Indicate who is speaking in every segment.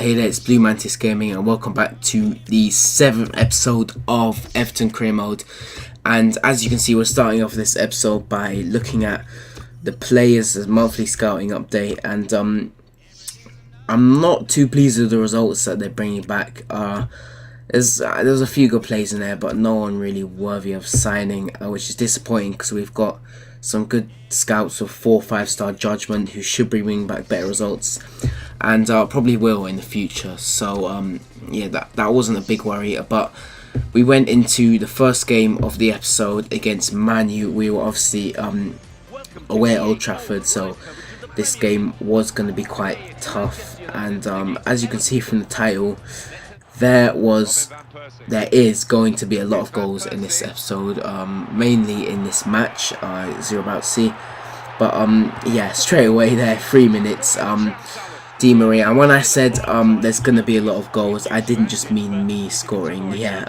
Speaker 1: Hey there, it's BlueMantisGaming and welcome back to the 7th episode of Everton Career Mode. And as you can see, we're starting off this episode by looking at the players' monthly scouting update, and I'm not too pleased with the results that they're bringing back. There's a few good players in there, but no one really worthy of signing, which is disappointing because we've got some good scouts with 4 or 5-star judgment who should be bringing back better results, and probably will in the future. So yeah, that wasn't a big worry. But we went into the first game of the episode against Man U. We were obviously away at Old Trafford, so this game was going to be quite tough. And as you can see from the title, there is going to be a lot of goals in this episode, mainly in this match, as you're about to see. But yeah, straight away there, 3 minutes, Di Maria. And when I said there's going to be a lot of goals, I didn't just mean me scoring. Yeah,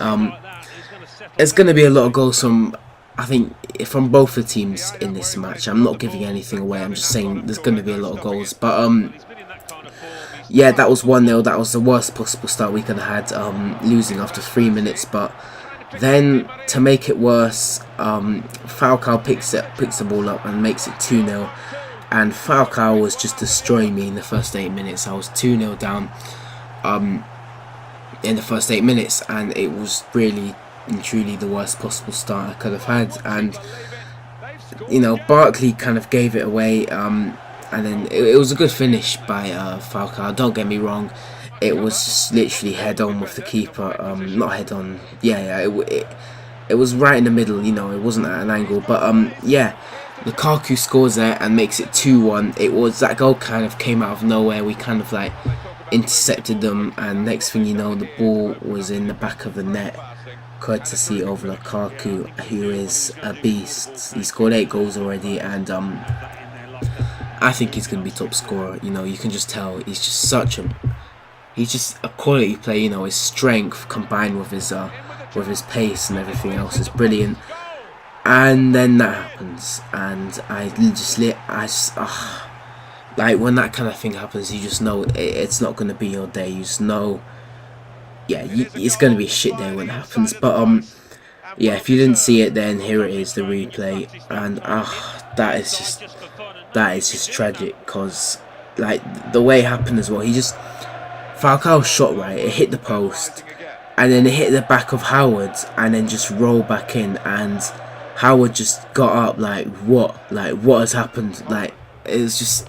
Speaker 1: there's going to be a lot of goals from, I think, from both the teams in this match. I'm not giving anything away, I'm just saying there's going to be a lot of goals. But yeah, that was 1-0. That was the worst possible start we could have had, losing after 3 minutes. But then, to make it worse, Falcao picks the ball up and makes it 2-0. And Falcao was just destroying me in the first 8 minutes. I was 2-0 down in the first 8 minutes, and it was really and truly the worst possible start I could have had. And you know, Barkley kind of gave it away. And then it was a good finish by Falcao, don't get me wrong. It was just literally head on with the keeper, not head on, it was right in the middle, you know, it wasn't at an angle. But yeah, Lukaku scores there and makes it 2-1. It was, that goal kind of came out of nowhere. We kind of like intercepted them, and next thing you know, the ball was in the back of the net, courtesy of Lukaku, who is a beast. He scored 8 goals already, and I think he's going to be top scorer. You know, you can just tell he's just a quality player. You know, his strength combined with his pace and everything else is brilliant. And then that happens, and like when that kind of thing happens, you just know it's not going to be your day. You just know, yeah, it's going to be a shit day when it happens. But yeah, if you didn't see it, then here it is, the replay, and that is just tragic, because like the way it happened as well, Falcao shot right, it hit the post, and then it hit the back of Howard, and then just rolled back in, and Howard just got up like what has happened? Like, it was just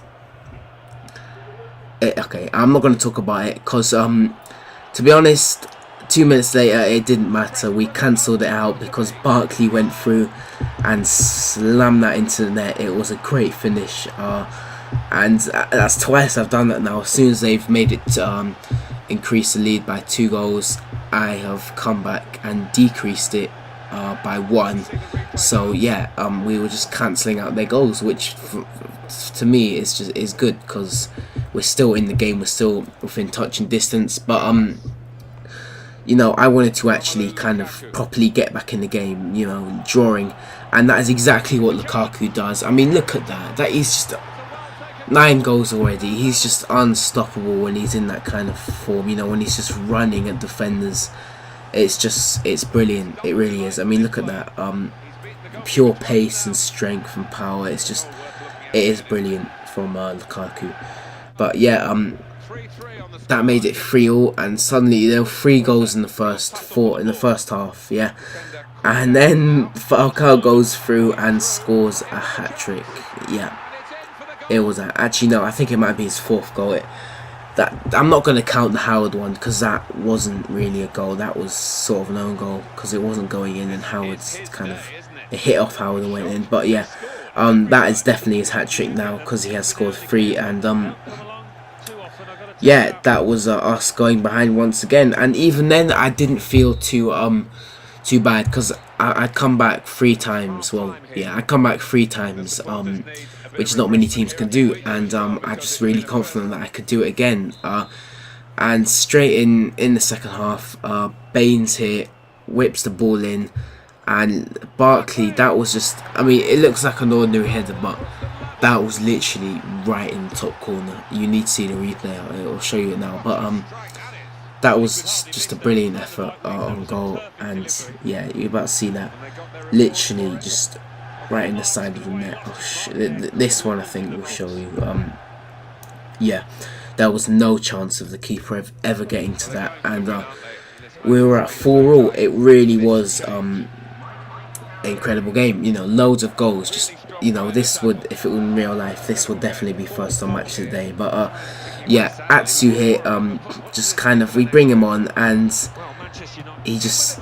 Speaker 1: okay, I'm not going to talk about it, because to be honest, 2 minutes later it didn't matter. We cancelled it out because Barkley went through and slammed that into the net. It was a great finish, and that's twice I've done that now. As soon as they've made it increase the lead by 2 goals, I have come back and decreased it by 1. So yeah, we were just cancelling out their goals, which to me is good, because we're still in the game, we're still within touching distance. But you know, I wanted to actually kind of properly get back in the game, you know, drawing, and that is exactly what Lukaku does. I mean, look at that. That is just 9 goals already. He's just unstoppable when he's in that kind of form, you know, when he's just running at defenders. It's brilliant. It really is. I mean, look at that. Pure pace and strength and power. It is brilliant from Lukaku. But yeah, that made it 3-3, and suddenly there were 3 goals in the first half, yeah. And then Falcao goes through and scores a hat-trick. Yeah, it was actually, no, I think it might be his 4th goal. I'm not going to count the Howard one, because that wasn't really a goal. That was sort of an own goal, because it wasn't going in, and Howard's kind of, it hit off Howard and went in. But yeah, that is definitely his hat-trick now, because he has scored 3. And yeah, that was us going behind once again. And even then, I didn't feel too bad, because I come back 3 times. Well, yeah, I come back 3 times, which not many teams can do, and I'm just really confident that I could do it again. And straight in the second half, Baines here whips the ball in, and Barkley, that was just, I mean, it looks like an ordinary header, but that was literally right in the top corner. You need to see the replay. I'll show you it now. But that was just a brilliant effort on goal, and yeah, you're about to see that. Literally just right in the side of the net. This one I think will show you. Yeah, there was no chance of the keeper ever getting to that, and we were at 4-4. It really was an incredible game. You know, loads of goals. Just, you know, this would, if it were in real life, this would definitely be first on match of the day. But yeah, Atsu here, just kind of, we bring him on, and he's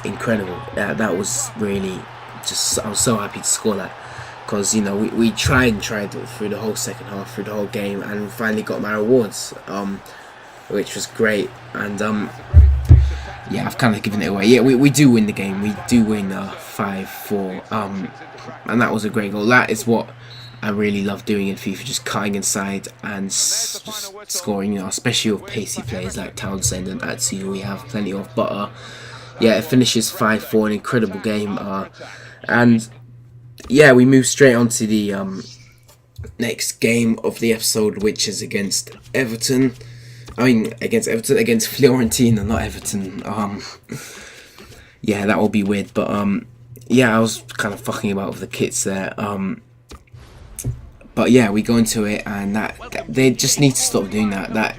Speaker 1: incredible. That was really just, I was so happy to score that, because, you know, we tried through the whole second half, through the whole game, and we finally got my rewards, which was great. And yeah, I've kind of given it away. Yeah, we do win the game. We do win 5-4, and that was a great goal. That is what I really love doing in FIFA, just cutting inside and just scoring, you know, especially with pacey players like Townsend and Atsu, who we have plenty of. But yeah, it finishes 5-4, an incredible game, and yeah, we move straight on to the next game of the episode, which is against Everton. Against Fiorentina, not Everton. Yeah, that will be weird, but yeah, I was kind of fucking about with the kits there. But yeah, we go into it, and that they just need to stop doing that. That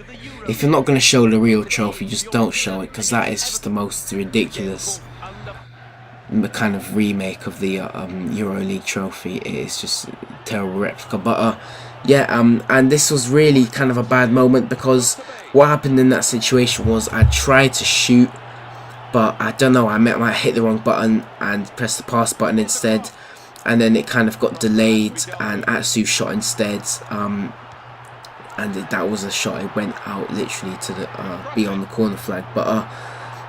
Speaker 1: if you're not going to show the real trophy, just don't show it, because that is just the most ridiculous kind of remake of the EuroLeague trophy. It is just a terrible replica. But yeah, and this was really kind of a bad moment, because what happened in that situation was I tried to shoot, but I don't know, I might hit the wrong button and press the pass button instead, and then it kind of got delayed, and Atsu shot instead, and that was a shot. It went out literally to the beyond the corner flag. But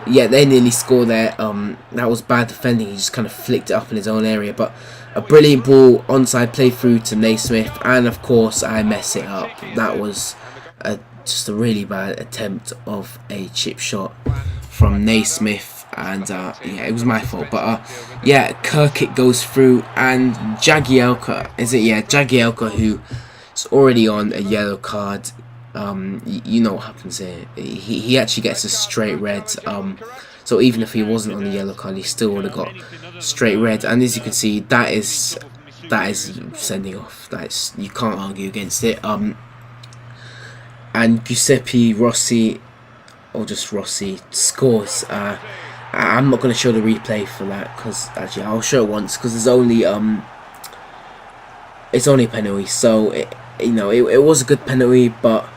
Speaker 1: yeah, they nearly scored there. That was bad defending. He just kind of flicked it up in his own area, but a brilliant ball, onside play through to Naismith, and of course I mess it up. That was just a really bad attempt of a chip shot from Naismith, and yeah, it was my fault. But yeah, Kirkit goes through, and Jagielka, Jagielka, who is already on a yellow card. You know what happens here. He actually gets a straight red. So even if he wasn't on the yellow card, he still would have got straight red. And as you can see, that is sending off. You can't argue against it. And Giuseppe Rossi, or just Rossi, scores. I'm not going to show the replay for that, because actually I'll show it once, because it's only a penalty. So it was a good penalty, but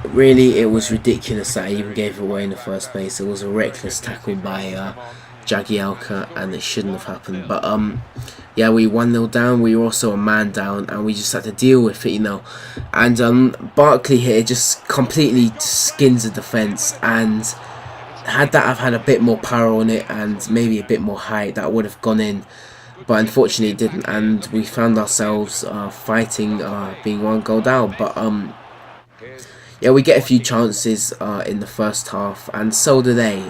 Speaker 1: really it was ridiculous that he even gave it away in the first place. It was a reckless tackle by Jagielka, and it shouldn't have happened. But yeah, we 1-0 down. We were also a man down, and we just had to deal with it, you know. And Barkley here just completely skins the defence, and had that I've had a bit more power on it and maybe a bit more height, that would have gone in. But unfortunately it didn't, and we found ourselves fighting, being 1 goal down. But yeah, we get a few chances in the first half, and so do they.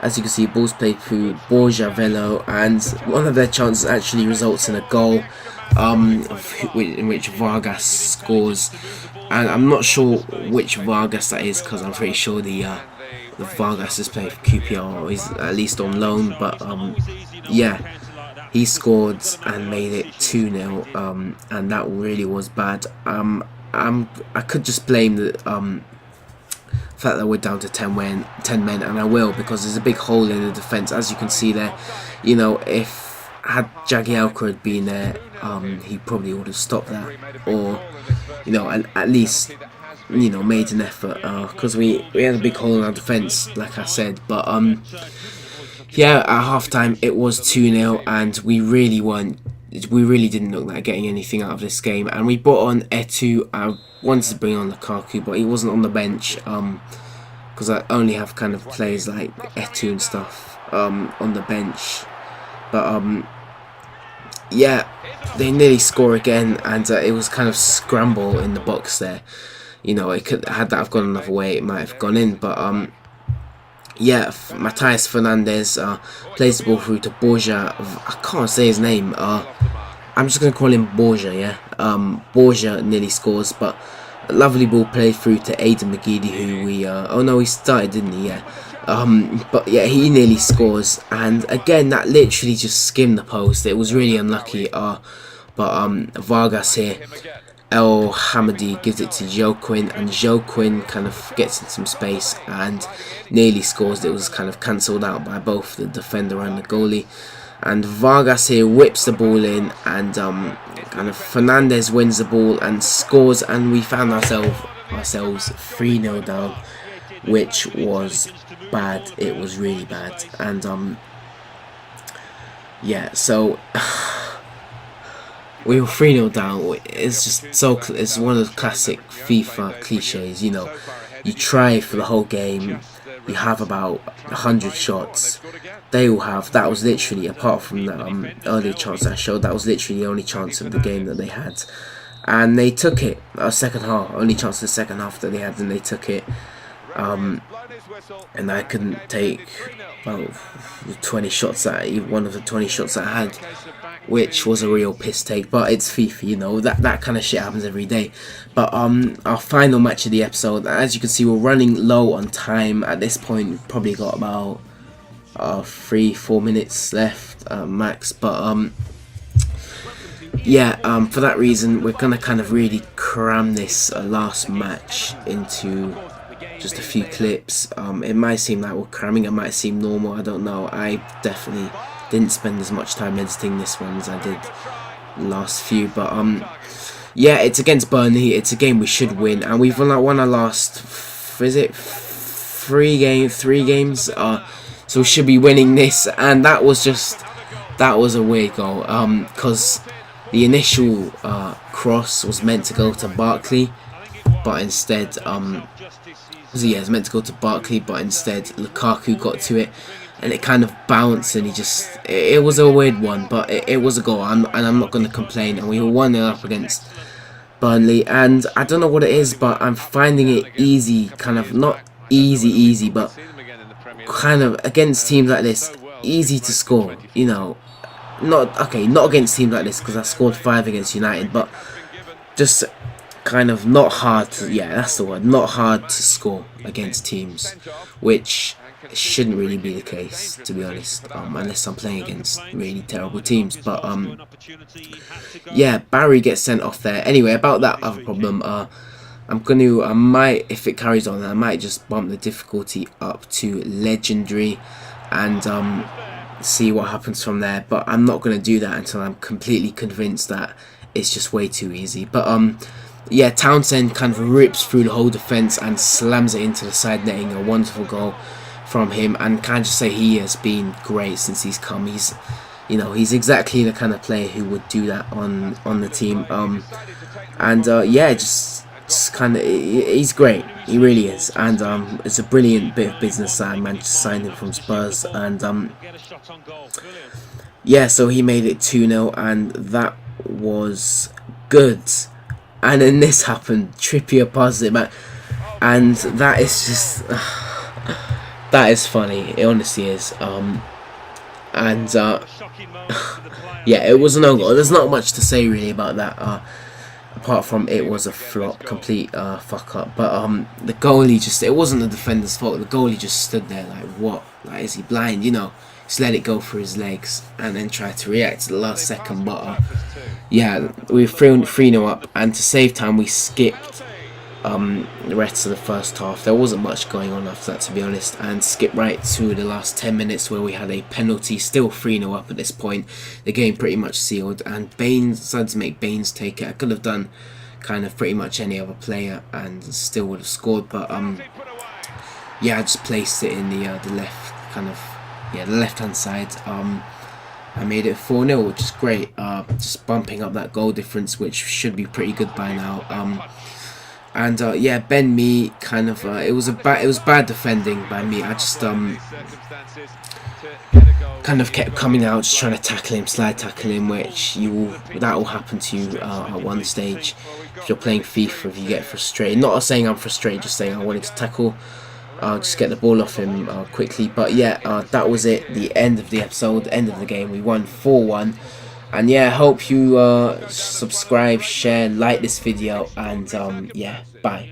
Speaker 1: As you can see, balls played through Borja Velo, and one of their chances actually results in a goal, in which Vargas scores. And I'm not sure which Vargas that is, because I'm pretty sure the Vargas is playing for QPR, or he's at least on loan. But yeah, he scored and made it 2-0, and that really was bad. I could just blame the fact that we're down to 10 men, and I will, because there's a big hole in the defence, as you can see there. You know, had Jagielka had been there, he probably would have stopped that, or you know, at least, you know, made an effort, because we had a big hole in our defence, like I said. But yeah, at half time it was 2-0, and we really didn't look like getting anything out of this game. And we brought on Etu. I wanted to bring on Lukaku, but he wasn't on the bench, because I only have kind of players like Etu and stuff on the bench. But yeah, they nearly score again, and it was kind of scramble in the box there. You know, it could, had that have gone another way, it might have gone in. But yeah, Matthias Fernandez plays the ball through to Borja. I can't say his name. I'm just going to call him Borja, yeah. Borja nearly scores, but a lovely ball played through to Aidan McGeady, who we, oh no, he started, didn't he, yeah. But yeah, he nearly scores, and again, that literally just skimmed the post. It was really unlucky, but Vargas here, El Hamadi gives it to Joaquin, and Joaquin kind of gets in some space and nearly scores. It was kind of cancelled out by both the defender and the goalie. And Vargas here whips the ball in, and kind of Fernandez wins the ball and scores, and we found ourselves 3-0 down, which was bad. It was really bad. And yeah, so we were 3-0 down. It's just so, it's one of the classic FIFA cliches, you know. You try for the whole game, you have about 100 shots. They all have. That was literally, apart from the earlier chance I showed, that was literally the only chance of the game that they had. And they took it. Second half, only chance of the second half that they had, and they took it. And I couldn't take about 20 shots at one of the 20 shots I had, which was a real piss take. But it's FIFA, you know, that kind of shit happens every day. But our final match of the episode, as you can see, we're running low on time at this point. We've probably got about 3-4 minutes left max. But yeah, for that reason, we're gonna kind of really cram this last match into just a few clips. It might seem like we're cramming, it might seem normal, I don't know. I definitely didn't spend as much time editing this one as I did the last few, but yeah, it's against Burnley. It's a game we should win, and we've won our last, is it 3 games? So we should be winning this. And that was a weird goal, because the initial cross was meant to go to Barkley, but instead it's meant to go to Barkley, but instead Lukaku got to it, and it kind of bounced, and it was a weird one, but it was a goal, and I'm not going to complain. And we were 1-0 up against Burnley, and I don't know what it is, but I'm finding it easy, kind of, not easy, but kind of against teams like this, easy to score, you know. Not against teams like this, because I scored 5 against United, but just kind of not hard to, yeah, that's the word, not hard to score against teams, which shouldn't really be the case, to be honest, unless I'm playing against really terrible teams. But yeah, Barry gets sent off there. Anyway, about that other problem, I might, if it carries on, I might just bump the difficulty up to legendary and see what happens from there. But I'm not going to do that until I'm completely convinced that it's just way too easy. But yeah, Townsend kind of rips through the whole defence and slams it into the side netting. A wonderful goal from him, and can I just say he has been great since he's come. He's, you know, he's exactly the kind of player who would do that on the team. And yeah, just kind of, he's great. He really is, and it's a brilliant bit of business that I managed to sign him from Spurs. And yeah, so he made it 2-0, and that was good. And then this happened. Trippier passes it back, and that is just that is funny. It honestly is. And yeah, it was a no goal. There's not much to say really about that, apart from it was a flop, complete fuck up. But the goalie just, it wasn't the defender's fault. The goalie just stood there like, what? Like, is he blind? You know, just let it go for his legs and then try to react to the last second. But yeah, we were 3-0 up, and to save time we skipped the rest of the first half. There wasn't much going on after that, to be honest, and skipped right to the last 10 minutes where we had a penalty. Still 3-0 up at this point, the game pretty much sealed, and Baines decided to make Baines take it. I could have done kind of pretty much any other player and still would have scored, but yeah, I just placed it in the left, kind of, yeah, the left hand side. I made it 4-0, which is great, just bumping up that goal difference, which should be pretty good by now. And yeah, Ben Mee kind of, it was bad defending by me. I just kind of kept coming out, just trying to tackle him, slide tackle him, which that will happen to you at one stage if you're playing FIFA. If you get frustrated, not saying I'm frustrated, just saying I wanted to tackle, just get the ball off him quickly. But yeah, that was it. The end of the episode, end of the game. We won 4-1. And yeah, hope you subscribe, share, like this video, and yeah, bye.